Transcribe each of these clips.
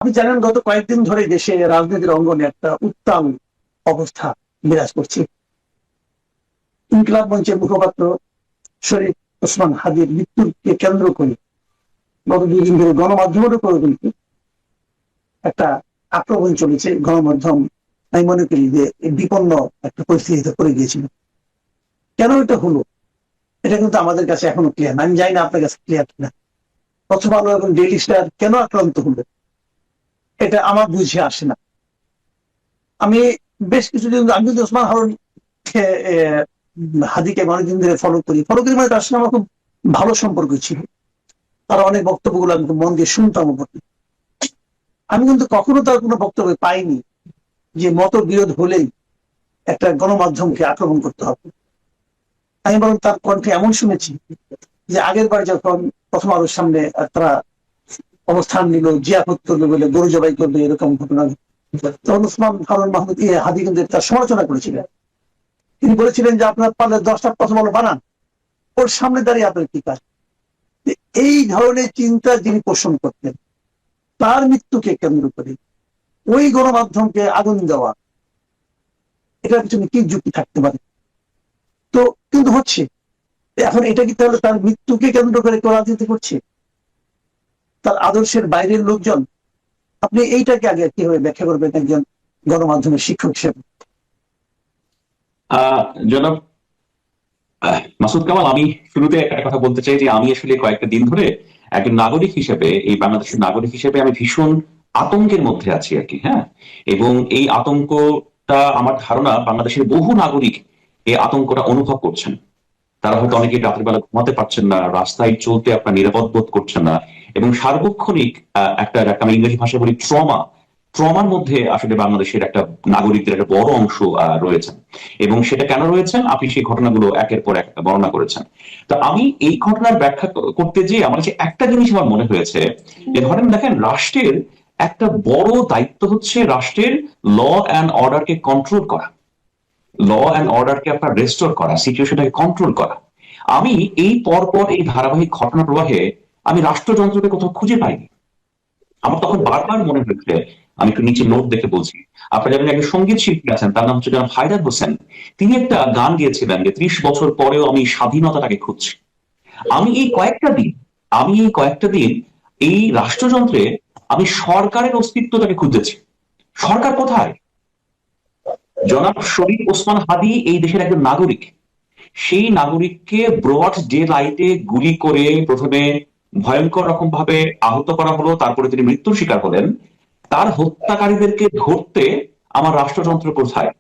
আপনি জানেন গত কয়েকদিন ধরে দেশে রাজনীতির অঙ্গনে একটা উত্তাল অবস্থা বিরাজ করছে। ইনকিলাব মঞ্চের মুখপাত্র শরীফ ওসমান হাদির মৃত্যুকে কেন্দ্র করে গত 2 দিন ধরে গণমাধ্যমের উপর কিন্তু একটা আক্রমণ চলেছে। গণমাধ্যম আমি মনে করি যে বিপন্ন একটা পরিস্থিতিতে পড়ে গিয়েছিল। কেন এটা হলো এটা কিন্তু আমাদের কাছে এখনো ক্লিয়ার না। আমি জানি না আপনার কাছে ক্লিয়ার কিনা। প্রথম আলো এবং ডেইলি স্টার কেন আক্রান্ত হলো এটা আমার বুঝে আসে না। আমি বেশ কিছুদিন আমি কিন্তু ওসমান হারুন হাদিকে অনেকদিন ধরে ফলো করি মানে তার সঙ্গে আমার খুব ভালো সম্পর্ক ছিল। তার অনেক বক্তব্যগুলো আমি খুব মন দিয়ে শুনতাম। আমি কিন্তু কখনো তার কোনো বক্তব্য পাইনি যে মতবিরোধ হলেই একটা গণমাধ্যমকে আক্রমণ করতে হবে। আমি বরং তার কণ্ঠে এমন শুনেছি যে আগের বার যখন প্রথম আলোর সামনে তারা অবস্থান নিল জিয়াফত করবে বলে গরু জবাই করবে এরকম ঘটনা, তখন ওসমান হারুন মাহমুদ হাদি কিন্তু তার সমালোচনা করেছিলেন। তিনি বলেছিলেন যে আপনার পারলে 10টা প্রথম আলো বানান, ওর সামনে দাঁড়িয়ে আপনার কি কাজ। এই ধরনের চিন্তা যিনি পোষণ করতেন তার মৃত্যুকে কেন্দ্র করে ওই গণমাধ্যমকে আগুন দেওয়া, এটার পিছনে কি যুক্তি থাকতে পারে? তো কিন্তু হচ্ছে এখন এটা কি তাহলে তার মৃত্যুকে কেন্দ্র করে কেউ রাজনীতি করছে, তার আদর্শের বাইরের লোকজন? আপনি এইটাকে আগে কিভাবে ব্যাখ্যা করবেন একজন গণমাধ্যমের শিক্ষক হিসেবে? জনাব মাসুদ কামাল, আমি শুরুতে একটা কথা বলতে চাই যে আমি আসলে কয়েকটা দিন ধরে একজন নাগরিক হিসেবে, এই বাংলাদেশের নাগরিক হিসেবে আমি ভীষণ আতঙ্কের মধ্যে আছি আর কি। হ্যাঁ, এবং এই আতঙ্কটা আমার ধারণা বাংলাদেশের বহু নাগরিক এই আতঙ্কটা অনুভব করছেন। তারা হয়তো অনেকে রাতের বেলা ঘুমাতে পারছেন না, রাস্তায় চলতে আপনার নিরাপদ বোধ করছেন না, এবং সার্বক্ষণিক একটা আমি ইংরেজি ভাষায় বলি ট্রমার মধ্যে আসলে বাংলাদেশের একটা নাগরিকদের একটা বড় অংশ রয়েছেন। এবং সেটা কেন রয়েছেন আপনি সেই ঘটনাগুলো একের পর এক বর্ণনা করেছেন। তো আমি এই ঘটনার ব্যাখ্যা করতে গিয়ে আমার কাছে একটা জিনিস আমার মনে হয়েছে যে ধরেন দেখেন, রাষ্ট্রের একটা বড় দায়িত্ব হচ্ছে রাষ্ট্রের ল অ্যান্ড অর্ডারকে কন্ট্রোল করা, ল অ্যান্ড অর্ডারকে আপনার রেস্টোর করা, সিচুয়েশনটাকে কন্ট্রোল করা। আমি এই পরপর এই ধারাবাহিক ঘটনা প্রবাহে আমি রাষ্ট্রযন্ত্রকে কোথাও খুঁজে পাইনি। আমার তখন বারবার মনে হয়েছে, আমি একটু নিচে নোট দেখে বলছি, আপনারা জানেন একজন সঙ্গীত শিল্পী আছেন, তার নাম হচ্ছে জনাব হায়দার হোসেন। তিনি একটা গান গিয়েছিলেন যে 30 বছর পরেও আমি স্বাধীনতাটাকে খুঁজছি। আমি এই কয়েকটা দিন এই রাষ্ট্রযন্ত্রে আমি সরকারের অস্তিত্বটাকে খুঁজেছি। সরকার কোথায়? জনাব শরীফ ওসমান হাদি এই দেশের একজন নাগরিক। সেই নাগরিককে ব্রড ডে লাইটে গুলি করে প্রথমে ভয়ঙ্কর রকম ভাবে আহত করা হলো, তারপরে তিনি মৃত্যুর শিকার হলেন। তার হত্যাকারীদেরকে ধরতে আমার রাষ্ট্রযন্ত্র কোথায়?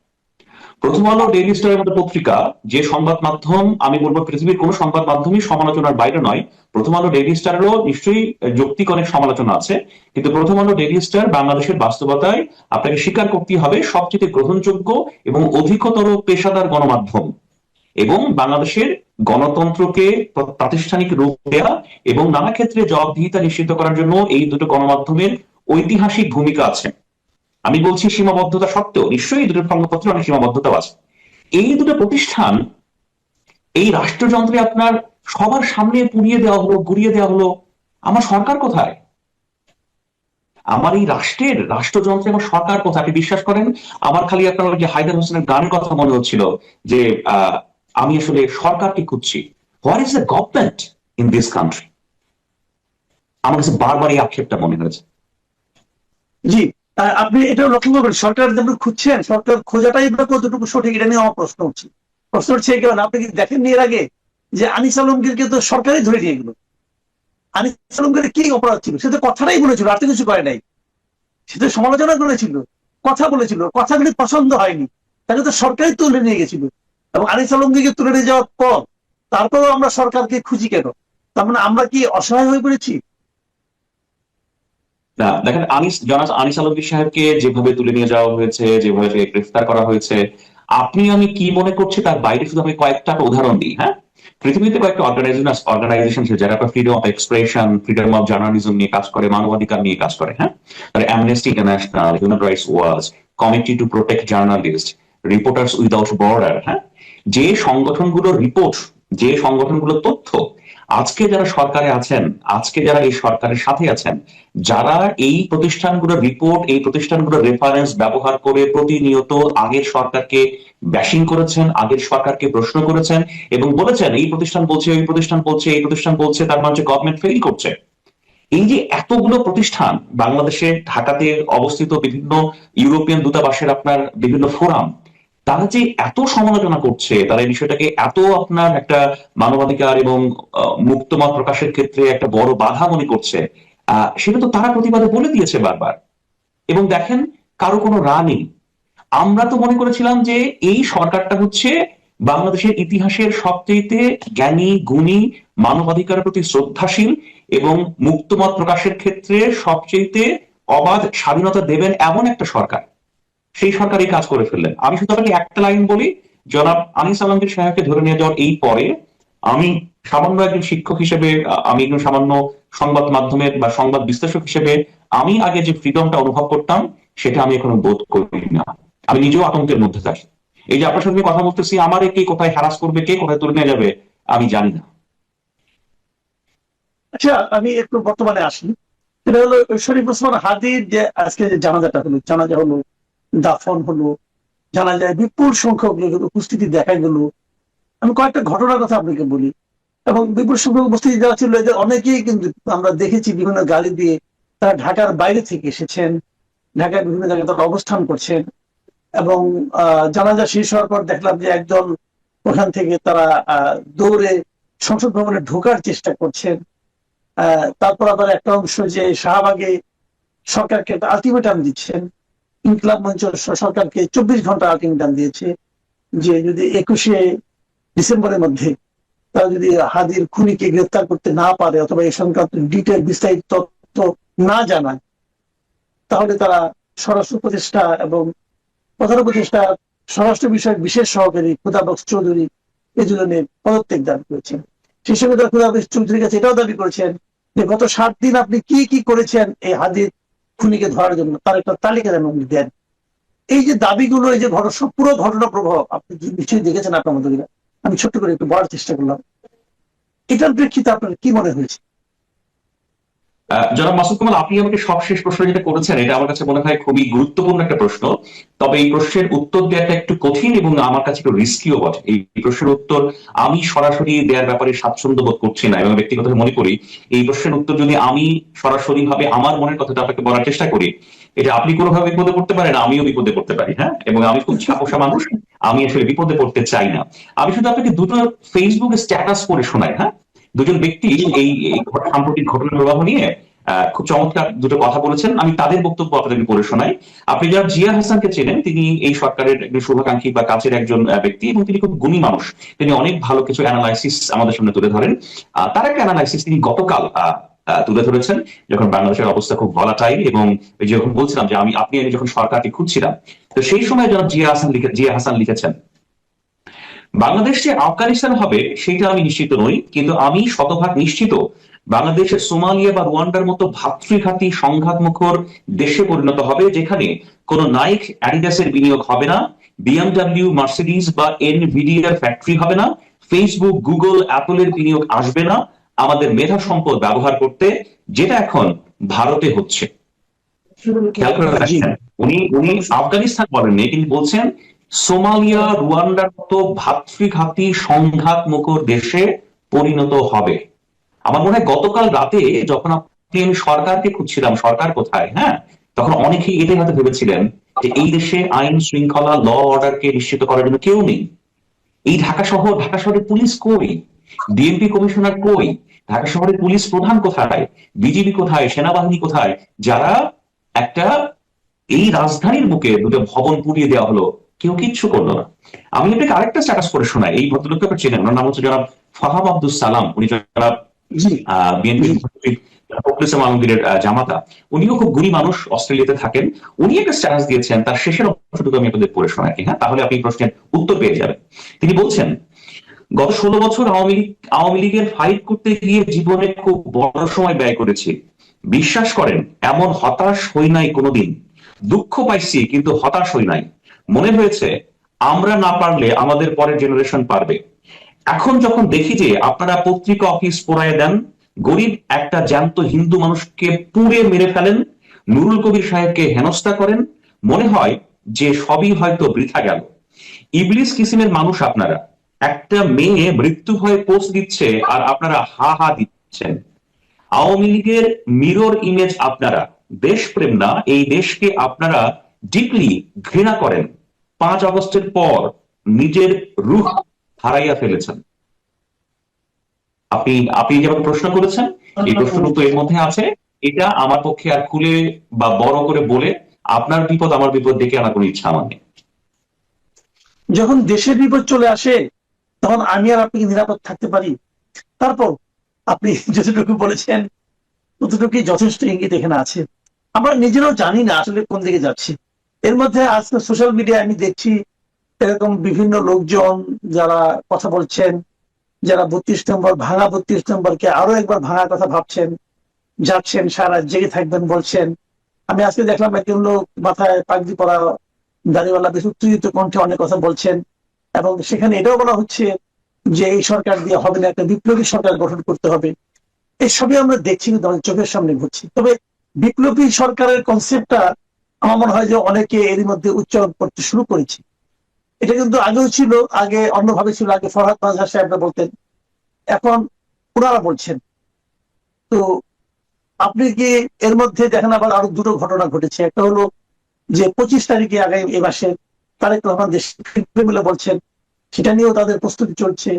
প্রথম আলো, ডেইলি স্টারের মতো পত্রিকা, যে সংবাদ মাধ্যম আমি বলবো পৃথিবীর কোন সংবাদ মাধ্যমই সমালোচনার বাইরে নয়, প্রথম আলো ডেইলি স্টারেরও নিশ্চয়ই যৌক্তিক অনেক সমালোচনা আছে, কিন্তু প্রথম আলো ডেইলি স্টার বাংলাদেশের বাস্তবতায় আপনাকে স্বীকার করতে হবে সবচেয়ে গ্রহণযোগ্য এবং অধিকতর পেশাদার গণমাধ্যম। এবং বাংলাদেশের গণতন্ত্রকে প্রাতিষ্ঠানিক রূপ দেওয়া এবং নানা ক্ষেত্রে জবাবদিহিতা নিশ্চিত করার জন্য এই দুটো গণমাধ্যমের ঐতিহাসিক ভূমিকা আছে। আমি বলছি সীমাবদ্ধতা সত্ত্বেও নিশ্চয়ই এই দুটো সংবাদপত্রে অনেক সীমাবদ্ধতাও আছে। এই দুটো প্রতিষ্ঠান এই রাষ্ট্রযন্ত্রে আপনার সবার সামনে পুড়িয়ে দেওয়া হলো, গুড়িয়ে দেওয়া হলো। আমার সরকার কোথায়? আমার এই রাষ্ট্রযন্ত্রে আমার সরকার কোথায়? আপনি বিশ্বাস করেন, আমার খালি আপনার ওই যে হায়দার হোসেনের গানের কথা মনে হচ্ছিল যে আমি আসলে সরকারকে খুঁজছি। What is the government in this country? আমার কাছে বারবার এই আক্ষেপটা মনে হয়েছে। জি, আপনি এটা লক্ষ্য করবেন সরকার যেমন খুঁজছেন, সরকার খোঁজাটাই বা কতটুকু সঠিক এটা নিয়ে আমার প্রশ্ন হচ্ছে এই কারণে আপনি কি দেখেন এর আগে যে আনিস আলমগীরকে তো সরকারই ধরে নিয়ে গেল। আনিস আলমগীরের কি অপরাধ ছিল? সে তো কথাটাই বলেছিল, আর তো কিছু করে নাই। সে তো সমালোচনা করেছিল, কথা বলেছিল, কথাগুলি পছন্দ হয়নি, তাকে তো সরকারই তুলে নিয়ে গেছিল। এবং আনিস আলমগীরকে তুলে নিয়ে যাওয়ার পর তারপরেও আমরা সরকারকে খুঁজি কেন? তার মানে আমরা কি অসহায় হয়ে পড়েছি? না দেখেন, আনিস আলমগীর সাহেবকে যেভাবে তুলে নিয়ে যাওয়া হয়েছে, যেভাবে গ্রেফতার করা হয়েছে, আপনি আমি কি মনে করছি তার বাইরে শুধু আমি কয়েকটা উদাহরণ দিই। হ্যাঁ, পৃথিবীতে কয়েকটা অর্গানাইজেশন ছিল যারা freedom of expression, freedom of journalism নিয়ে কাজ করে, মানবাধিকার নিয়ে কাজ করে। হ্যাঁ, তার amnesty international, human rights watch, committee to protect journalist, reporters without border. হ্যাঁ, যে সংগঠনগুলোর রিপোর্ট, যে সংগঠনগুলোর তথ্য আজকে যারা সরকারে আছেন, আজকে যারা এই সরকারের সাথে আছেন, যারা এই প্রতিষ্ঠানগুলোর রিপোর্ট, এই প্রতিষ্ঠানগুলোর রেফারেন্স ব্যবহার করে প্রতিনিয়ত আগের সরকারকে ব্যাশিং করেছেন, আগের সরকারকে প্রশ্ন করেছেন এবং বলেছেন এই প্রতিষ্ঠান বলছে, এই প্রতিষ্ঠান বলছে, এই প্রতিষ্ঠান বলছে, তার মানে গভর্নমেন্ট ফেল করছে। এই যে এতগুলো প্রতিষ্ঠান বাংলাদেশে, ঢাকাতে অবস্থিত বিভিন্ন ইউরোপিয়ান দূতাবাসের আপনার বিভিন্ন ফোরাম, তারা যে এত সমালোচনা করছে, তারা এই বিষয়টাকে এত আপনার একটা মানবাধিকার এবং মুক্তমত প্রকাশের ক্ষেত্রে একটা বড় বাধা মনে করছে, সেটা তো তারা প্রতিবাদে বলে দিয়েছে বারবার। এবং দেখেন, কারো কোনো রা নেই। আমরা তো মনে করেছিলাম যে এই সরকারটা হচ্ছে বাংলাদেশের ইতিহাসের সবচেয়ে জ্ঞানী, গুণী, মানবাধিকারের প্রতি শ্রদ্ধাশীল এবং মুক্তমত প্রকাশের ক্ষেত্রে সবচেয়ে অবাধ স্বাধীনতা দেবেন এমন একটা সরকার। সেই সরকারই কাজ করে ফেললেন। আমি শুধু আপনাকে একটা লাইন বলি, জনাব আনিস আলমগীর সাহেবকে ধরে নিয়ে যাওয়ার এই পরে আমি সামান্য একজন শিক্ষক হিসেবে, আমি একজন সামান্য সংবাদ মাধ্যমের বা সংবাদ বিশ্লেষক হিসেবে আমি আগে যে ফ্রিডমটা অনুভব করতাম সেটা আমি এখনো বোধ করি না। আমি নিজেও আতঙ্কের মধ্যে থাকি। এই যে আপনার সঙ্গে কথা বলতেছি, আমারে কে কোথায় হ্যারাস করবে, কে কোথায় তুলে নিয়ে যাবে আমি জানি না। আচ্ছা, আমি একটু বর্তমানে আসি। সেটা হলো শরীফ ওসমান হাদির যে আজকে যে জানাজাটা হলো, জানাজা হলো, দাফন হলো, জানা যায় বিপুল সংখ্যক লোকের উপস্থিতি দেখা গেল। আমি কয়েকটা ঘটনার কথা আপনাকে বলি। এবং বিপুল সংখ্যক উপস্থিতি যারা ছিল এদের অনেকেই কিন্তু আমরা দেখেছি বিভিন্ন গাড়ি দিয়ে তারা ঢাকার বাইরে থেকে এসেছেন, ঢাকার বিভিন্ন জায়গায় তারা অবস্থান করছেন। এবং জানাজা শেষ হওয়ার পর দেখলাম যে একদল ওখান থেকে তারা দৌড়ে সংসদ ভবনে ঢোকার চেষ্টা করছেন। তারপর আবার একটা অংশ যে শাহবাগে সরকারকে একটা আলটিমেটাম দিচ্ছেন। ইনকিলাব মঞ্চ সরকারকে 24 ঘন্টা আলটিমেটাম দিয়েছে যে যদি 21শে ডিসেম্বরের মধ্যে তারা যদি হাদির খুনিকে গ্রেফতার করতে না পারে অথবা এই সংক্রান্ত ডিটেল বিস্তারিত তথ্য না জানায়, তাহলে তারা স্বরাষ্ট্র উপদেষ্টা এবং প্রধান উপদেষ্টা স্বরাষ্ট্র বিষয়ক বিশেষ সহকারী খুদাবক্স চৌধুরী এই দুজনের পদত্যাগ দাবি করেছেন। সেই সঙ্গে তারা খুদাবক্স চৌধুরীর কাছে এটাও দাবি করেছেন যে গত 7 দিন আপনি কি কি করেছেন এই হাদির খুনিকে ধরার জন্য, তার একটা তালিকা যেন আপনি দেন। এই যে দাবিগুলো, এই যে পুরো ঘটনা প্রভাব আপনি নিশ্চয়ই দেখেছেন আপনার মতো। আমি ছোট্ট করে একটু বলার চেষ্টা করলাম, এটার প্রেক্ষিতে আপনার কি মনে হয়েছে? জনাব মাসুদ কামাল, আপনি আমাকে সবশেষ প্রশ্ন যেটা করেছেন এটা আমার কাছে মনে হয় খুবই গুরুত্বপূর্ণ একটা প্রশ্ন। তবে এই প্রশ্নের উত্তর দেওয়াটা একটু কঠিন এবং আমার কাছে একটু রিস্কিও বটে। এই প্রশ্নের উত্তর আমি সরাসরি দেওয়ার ব্যাপারে স্বাচ্ছন্দ্য বোধ করছি না এবং ব্যক্তিগতভাবে মনে করি এই প্রশ্নের উত্তর যদি আমি সরাসরি ভাবে আমার মনের কথাটা আপনাকে বলার চেষ্টা করি, এটা আপনি কোনোভাবে বিপদে পড়তে পারেন, আমিও বিপদে পড়তে পারি। হ্যাঁ, এবং আমি খুব ছাপোষা মানুষ, আমি আসলে বিপদে পড়তে চাই না। আমি শুধু আপনাকে দুটো ফেসবুকে স্ট্যাটাস করে শোনাই। হ্যাঁ, দুজন ব্যক্তি এই সাম্প্রতিক ঘটনা প্রবাহ নিয়ে খুব চমৎকার দুটো কথা বলেছেন। আমি তাদের বক্তব্য আপনাদেরকে পড়ে শোনাই। আপনি যারা জিয়া হাসানকে চেনেন, তিনি এই সরকারের একজন শুভাকাঙ্ক্ষী বা কাছের একজন ব্যক্তি এবং তিনি খুব গুণী মানুষ। তিনি অনেক ভালো কিছু অ্যানালাইসিস আমাদের সামনে তুলে ধরেন। তার একটা অ্যানালাইসিস তিনি গতকাল তুলে ধরেছেন যখন বাংলাদেশের অবস্থা খুব ভলাটাইল এবং যখন বলছিলাম যে আপনি যখন সরকারকে খুঁজছিলাম, তো সেই সময় যারা জিয়া হাসান লিখেছেন, বাংলাদেশ যে আফগানিস্তান হবে সেটা আমি নিশ্চিত নই, কিন্তু আমি শতভাগ নিশ্চিত বাংলাদেশের সোমালিয়া বা রুয়ান্ডার মতো ভাতৃঘাতী সংঘাতমুখর দেশে পরিণত হবে, যেখানে কোনো নাইক অ্যাডিডাসের বিনিয়োগ হবে না, বিএমডব্লিউ, মার্সিডিজ বা এনভিডিআর ফ্যাক্টরি হবে না, ফেসবুক, গুগল, অ্যাপলের বিনিয়োগ আসবে না আমাদের মেধা সম্পদ ব্যবহার করতে, যেটা এখন ভারতে হচ্ছে। খেয়াল করে রাখছেন, উনি আফগানিস্তান বলেননি, তিনি বলছেন সোমালিয়া, রুয়ান্ডার মতো ভাতৃঘাতী সংঘাতমুখর দেশে পরিণত হবে। আমার মনে হয় গতকাল রাতে যখন আমি সরকারকে খুঁজছিলাম, সরকার কোথায়, হ্যাঁ, তখন অনেকেই এটাই হয়তো ভেবেছিলেন যে এই দেশে আইন শৃঙ্খলা, ল অর্ডারকে নিশ্চিত করার জন্য কেউ নেই। এই ঢাকা শহরের পুলিশ কই? ডিএমপি কমিশনার কই? ঢাকা শহরের পুলিশ প্রধান কোথায়? বিজিবি কোথায়? সেনাবাহিনী কোথায়? যারা একটা এই রাজধানীর বুকে দুটো ভবন পুড়িয়ে দেওয়া হলো, কেউ কিচ্ছু করলো না। আমি আপনাকে আরেকটা স্ট্যাটাস করে শোনাই। এই ভদ্রলোককে আপনারা চেনেন, ওনার নাম হচ্ছে জনাব ফাহাম আব্দুল সালাম। উনি জনাব বিএনপি আলমগীরের জামাতা। উনিও খুব গুণী মানুষ, অস্ট্রেলিয়াতে থাকেন। উনি একটা স্ট্যাটাস দিয়েছেন, তার শেষের অংশটুকু আমি আপনাদের পড়ে শোনাই, হ্যাঁ, তাহলে আপনি প্রশ্নের উত্তর পেয়ে যাবেন। তিনি বলছেন, গত 16 বছর আওয়ামী লীগের ফাইট করতে গিয়ে জীবনে খুব বড় সময় ব্যয় করেছি। বিশ্বাস করেন, এমন হতাশ হই নাই কোনোদিন। দুঃখ পাইছি কিন্তু হতাশ হই নাই। মনে হয়েছে আমরা না পারলে আমাদের পরের জেনারেশন পারবে। এখন যখন দেখি যে আপনারা পত্রিকা অফিস পোড়ায় দেন, গরিব একটা জ্যান্ত হিন্দু মানুষকে পুড়ে মেরে ফেলেন, নুরুল কবির সাহেবকে হেনস্থা করেন, মনে হয় যে সবই হয়তো বৃথা গেল। ইবলিস কিসিমের মানুষ আপনারা। একটা মেয়ে মৃত্যু ভয়ে পোস্ট দিচ্ছে আর আপনারা হা হা দিচ্ছেন। আওয়ামী লীগের মিরর ইমেজ আপনারা। দেশপ্রেম না, এই দেশকে আপনারা ডিপলি ঘৃণা করেন। 5 আগস্টের পর নিজের রূহ হারাইয়া ফেলেছেন। আপনি আপনি যেমন প্রশ্ন করেছেন, এই প্রশ্ন তো এর মধ্যে আছে। এটা আমার পক্ষে আর খুলে বা বড় করে বলে আপনার বিপদ আমার বিপদ ডেকে আনার কোনো ইচ্ছা আমার নেই। যখন দেশের বিপদ চলে আসে তখন আমি আর আপনি কি নিরাপদ থাকতে পারি? তারপর আপনি যতটুকু বলেছেন ততটুকুই যথেষ্ট ইঙ্গিত এখানে আছে। আমরা নিজেরাও জানি না আসলে কোন দিকে যাচ্ছি। এর মধ্যে আজকে সোশ্যাল মিডিয়ায় আমি দেখছি এরকম বিভিন্ন লোকজন যারা কথা বলছেন, যারা 32 নম্বর ভাঙা 32 নম্বরকে আরো একবার ভাঙার কথা ভাবছেন, যাচ্ছেন, সারা জেগে থাকবেন বলছেন। আমি আজকে দেখলাম একজন লোক মাথায় পাগড়ি পরা দাড়িওয়ালা বেশ উত্তেজিত কণ্ঠে অনেক কথা বলছেন, এবং সেখানে এটাও বলা হচ্ছে যে এই সরকার দিয়ে হবে না, একটা বিপ্লবী সরকার গঠন করতে হবে। এসবই আমরা দেখছি, কিন্তু আমাদের চোখের সামনে ঘটছে। তবে বিপ্লবী সরকারের কনসেপ্টটা আমার মনে হয় যে অনেকে এরই মধ্যে উচ্চারণ করতে শুরু করেছে। এটা কিন্তু আগেও ছিল, আগে অন্যভাবে ছিল, আগে ফরহাদ মাজহার সাহেবরা বলতেন, এখন ওনারা বলছেন। তো আপনি কি এর মধ্যে দেখেন আবার আরো দুটো ঘটনা ঘটেছে। একটা হলো যে 25 তারিখে আগামী এ মাসে তারেক রহমান দেশ ফিরবে বলে বলছেন, সেটা নিয়েও তাদের প্রস্তুতি চলছে।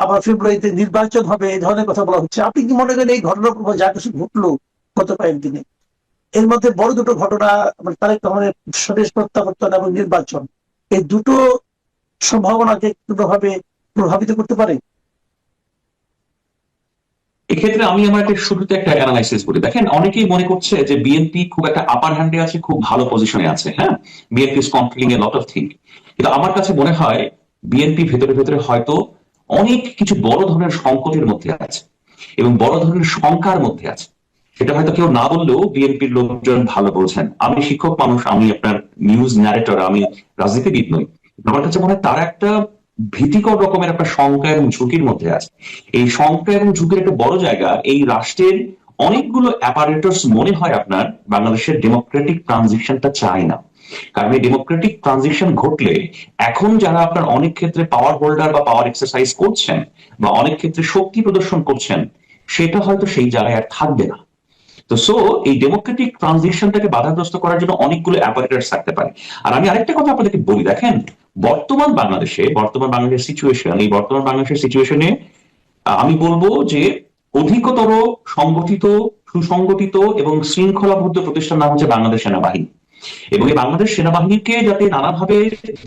আবার ফেব্রুয়ারিতে নির্বাচন হবে, এই ধরনের কথা বলা হচ্ছে। আপনি কি মনে করেন এই ঘটনার প্রভাব যা কিছু ঘটলো গত কয়েকদিনে, এর মধ্যে বড় দুটো ঘটনা মানে তারেক রহমানের স্বদেশ প্রত্যাবর্তন এবং নির্বাচন, এই দুটো সম্ভাবনাকে কোনোভাবে প্রভাবিত করতে পারে? এক্ষেত্রে আমি আমার একটা শুরুতে একটা অ্যানালাইসিস করি। দেখেন, অনেকেই মনে করছে যে বিএনপি খুব একটা আপার হ্যান্ডে আছে, খুব ভালো পজিশনে আছে। হ্যাঁ, BNP is controlling A lot of thing. কিন্তু আমার কাছে মনে হয় বিএনপি ভেতরে ভেতরে হয়তো অনেক কিছু বড় ধরনের সংকটের মধ্যে আছে এবং বড় ধরনের শঙ্কার মধ্যে আছে। সেটা হয়তো কেউ না বললেও বিএনপির লোকজন ভালো বলছেন। আমি শিক্ষক মানুষ, আমি আপনার নিউজ ন্যারেটর, আমি রাজনীতিবিদ নই। আমার কাছে মনে হয় তারা একটা ভীতিকর রকমের একটা শঙ্কা এবং ঝুঁকির মধ্যে আছে। এই শঙ্কা এবং ঝুঁকির একটা বড় জায়গা এই রাষ্ট্রের অনেকগুলো অ্যাপারেটস মনে হয় আপনার বাংলাদেশের ডেমোক্রেটিক ট্রানজিশনটা চায় না। কারণ এই ডেমোক্রেটিক ট্রানজিশন ঘটলে এখন যারা আপনার অনেক ক্ষেত্রে পাওয়ার হোল্ডার বা পাওয়ার এক্সারসাইজ করছেন বা অনেক ক্ষেত্রে শক্তি প্রদর্শন করছেন, সেটা হয়তো সেই জায়গায় আর থাকবে না। তো এই ডেমোক্রেটিক ট্রানজিশনটাকে বাধাগ্রস্ত করার জন্য অনেকগুলো অ্যাপারেটস থাকতে পারে। আর আমি আরেকটা কথা আপনাদেরকে বলি, দেখেন, বর্তমান বাংলাদেশের সিচুয়েশন, এই বর্তমান বাংলাদেশের সিচুয়েশনে আমি বলবো যে অধিকতর সংগঠিত, সুসংগঠিত এবং শৃঙ্খলাবদ্ধ প্রতিষ্ঠান নাম হচ্ছে বাংলাদেশ সেনাবাহিনী। এবং এই বাংলাদেশ সেনাবাহিনীকে যাতে নানাভাবে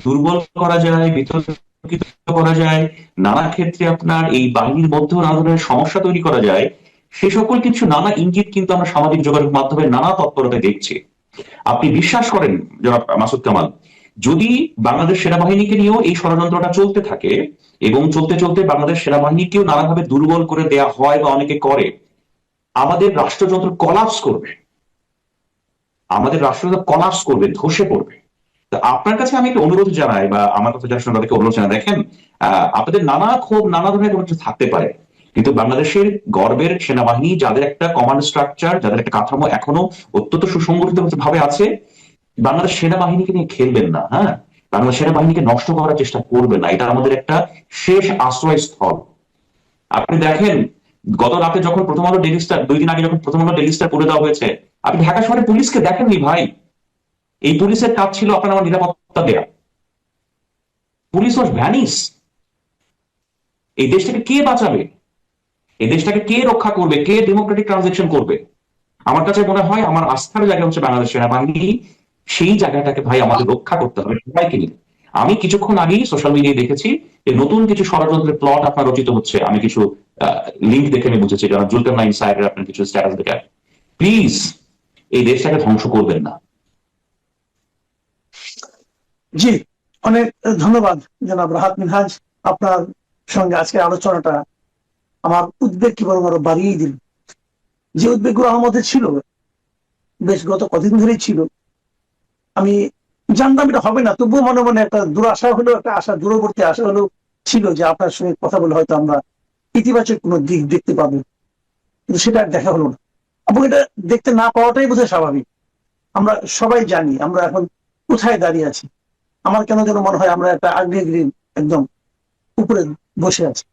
দুর্বল করা যায়, বিতর্কিত করা যায়, নানা ক্ষেত্রে আপনার এই বাহিনীর মধ্যেও নানা ধরনের সমস্যা তৈরি করা যায়, সে সকল কিছু নানা ইঙ্গিত কিন্তু আমরা সামাজিক যোগাযোগ মাধ্যমে নানা তৎপরতায় দেখছি। আপনি বিশ্বাস করেন জনাব মাসুদ কামাল, যদি বাংলাদেশ সেনাবাহিনীকে নিয়েও এই ষড়যন্ত্রটা চলতে থাকে এবং চলতে চলতে বাংলাদেশ সেনাবাহিনীকেও নানাভাবে দুর্বল করে দেয়া হয় বা অনেকে করে, আমাদের রাষ্ট্রযন্ত্র কলাপস করবে, ধসে পড়বে। তো আপনার কাছে আমি একটা অনুরোধ জানাই, বা আমার কথা যারা শুনে তাদেরকে অনুরোধ জানাই, দেখেন, আপনাদের নানা ক্ষোভ, নানা ধরনের কোনো কিছু থাকতে পারে, কিন্তু বাংলাদেশের গর্বের সেনাবাহিনী, যাদের একটা কমান্ড স্ট্রাকচার, যাদের একটা কাঠামো এখনো অত্যন্ত সুসংগঠিত ভাবে আছে, বাংলাদেশ সেনাবাহিনীকে নিয়ে খেলবেন না। হ্যাঁ, বাংলাদেশ সেনাবাহিনীকে নষ্ট করার চেষ্টা করবেন না। এটা আমাদের একটা শেষ আশ্রয়স্থল। আপনি দেখেন, গত রাতে যখন প্রথম আলো ডেইলি স্টার, 2 দিন আগে যখন প্রথম আলো ডেইলি স্টার পড়ে দেওয়া হয়েছে, আপনি ঢাকা শহরে পুলিশকে দেখেননি ভাই। এই পুলিশের কাজ ছিল আপনার আমার নিরাপত্তা দেয়া। Police was Venice. এই দেশটাকে কে বাঁচাবে? এই দেশটাকে কে রক্ষা করবে? কে ডেমোক্রেটিক ট্রানজিশন করবে? আমার কাছে মনে হয় আমার আস্থার জায়গা হচ্ছে বাংলাদেশ সেনাবাহিনী। সেই জায়গাটাকে ভাই আমাদের রক্ষা করতে হবে সবাইকে নিয়ে। আমি কিছুক্ষণ আগেই সোশ্যাল মিডিয়ায় দেখেছি যে নতুন কিছু ষড়যন্ত্রের প্লট আপনার রচিত হচ্ছে। আমি কিছু লিঙ্ক দেখে আমি বুঝেছি, যারা জুলকার নাইন সাহেবের আপনার কিছু স্ট্যাটাস দেখে। প্লিজ এই দেশটাকে ধ্বংস করবেন না। জি, অনেক ধন্যবাদ জনাব রাহাত মিনহাজ। আপনার সঙ্গে আজকের আলোচনাটা আমার উদ্বেগ কি বরং আরো বাড়িয়ে দিল। যে উদ্বেগগুলো আমার মধ্যে ছিল বেশ গত কদিন ধরেই ছিল, আমি জানতাম এটা হবে না, তবুও মনে মনে একটা দুরাশা হলো, একটা আশা, দূরবর্তী আশা হলো ছিল যে আপনার সঙ্গে কথা বলে হয়তো আমরা ইতিবাচক কোনো দিক দেখতে পাবো, কিন্তু সেটা আর দেখা হলো না। এবং এটা দেখতে না পাওয়াটাই বোধহয় স্বাভাবিক। আমরা সবাই জানি আমরা এখন কোথায় দাঁড়িয়ে আছি। আমার কেন যেন মনে হয় আমরা একটা আগ্নেয়গিরির একদম উপরে বসে আছি।